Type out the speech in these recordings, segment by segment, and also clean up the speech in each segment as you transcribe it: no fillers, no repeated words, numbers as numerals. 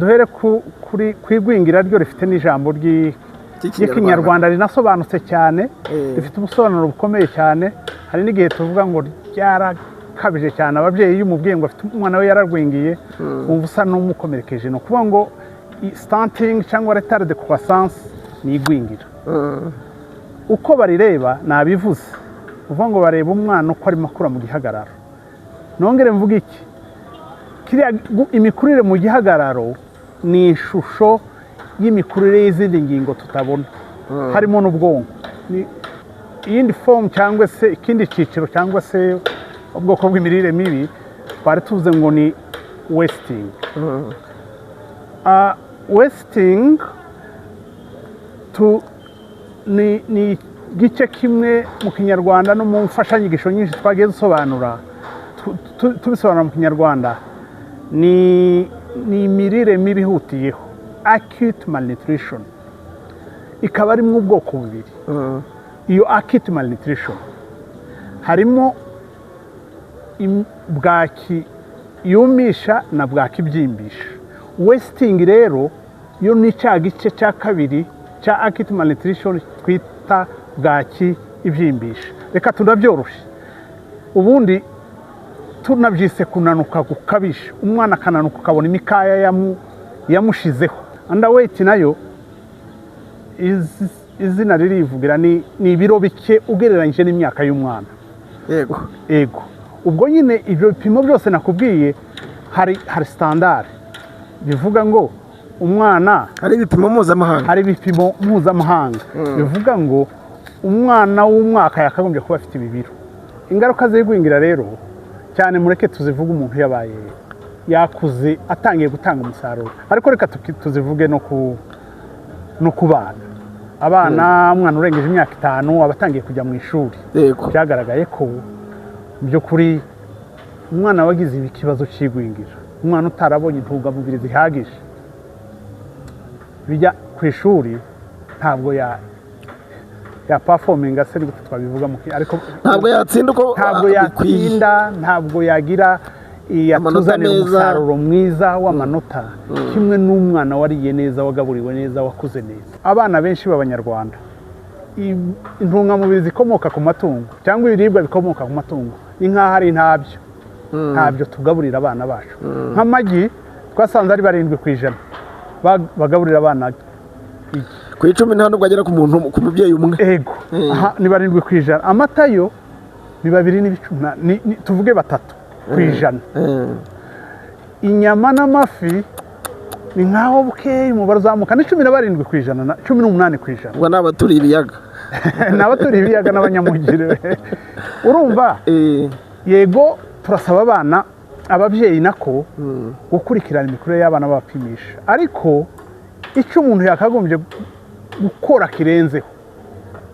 duhere ku igwingira ryo rifite n'ijambo ry'ikinyarwanda rinasobanutse cyane, rifite ubusobanuro bukomeye cyane. Hari n'igihe tuvuga ngo ryarakabije cyane, ababyeyi iyo umubwiye ngo afite umwana we yaragwingiye wumva usa n'umukomerekeje. Ni ukuvuga ngo stunting cyangwa retard de croissance ni igwingira. Uko barireba nabivuze, uvuga ngo bareba umwana uko arimo akura mu gihagararo. Nongere mvuga iki, imikurire mu gihagararo ni ishusho y'imikurire y'izindi ngingo tutabona, harimo n'ubwonko. Iyindi form cyangwa se ikindi cyiciro cyangwa se ubwoko bw'imirire mibi twari tuvuze ngo ni wasting. Wasting ni igice kimwe mu kinyarwanda no mu mfashanyigisho nyinshi twagiye dusobanura, tubisobanura mu kinyarwanda ni imirire mibi ihutiyeho, acute malnutrition. Ikaba ari mu bwoko bubiri. Iyo acute malnutrition harimo bwaki yumisha na bwaki ibyimbisha. Wasting rero yo ni cya gice cya kabiri cya acute malnutrition twita bwaki ibyimbisha. Reka tunabyoroshye, ubundi tunabyise kunanuka gukabisha. Umwana akananuka ukabona imikaya yamushizeho. Underweight nayo izina ririvugira ni ibiro bike ugereranyije n'imyaka y'umwana. Yego. Ubwo nyine ibyo bipimo byose nakubwiye hari standard bivuga ngo umwana hari ibipimo mpuzamahanga bivuga ngo umwana w'umwaka yakagombye kuba afite ibi biro. Ingaruka z'igwingira rero cyane mureke tuzivuga umuntu yabaye yakuze atangiye gutanga umusaruro, ariko reka tuzivuge no ku bana. Abana umwana urengeje imyaka 5 abatangiye kujya mu ishuri, byagaragaye ko mu by'ukuri umwana wagize ikibazo cy'igwingira, umwana utarabonye intungamubiri zihagije, bijya ku ishuri ntabwo ya performing se niko twabivuga ariko ntabwo yatsinda ntabwo yagira yatuzanira umusaruro mwiza w'amanota kimwe n'umwana wariye neza, wagaburiwe neza, wakuze neza. Abana benshi b'Abanyarwanda intungamubiri zikomoka ku matungo cyangwa ibiribwa bikomoka ku matungo ni nk'aho ari ntabyo tugaburira abana bacu. Nk'amagi twasanze ari 7% bagaburira abana ku 10 nta nubwo agera ku mubyeyi umwe. Ego, ni 7%. Amata yo ni 2 tuvuge 3%. Inyama n'amafi ni nkaho bukeye umubare uzamuka ni 17% na 18%. Ngo n'abaturiye ibiyaga n'abaturiye ibiyaga n'abanyamugire. Urumva yego turasaba abana ababyeyi nako gukurikirana imikurire y'abana babapimisha, ariko icyo umuntu yakagombye gukora kirenzeho,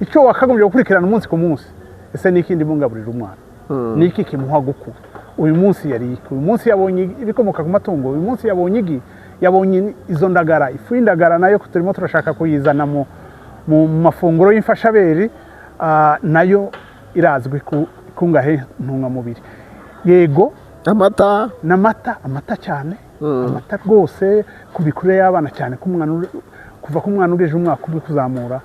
icyo wakagombye gukurikirana umunsi ku munsi, ese ni ikindi mungaburira umwana, ni iki kimuha gukura. Uyu munsi yabonye ibikomoka ku matungo, uyu munsi yabonye izo ndagara, ifu y'indagara nayo turimo turashaka kuyizana mu mafunguro y'imfashabere, nayo irazwi kungahe ntungamubiri. Yego, amata cyane, amata rwose ku bikurire y'abana cyane, kuva ku mwana ugejeje umwaka umwe kuzamura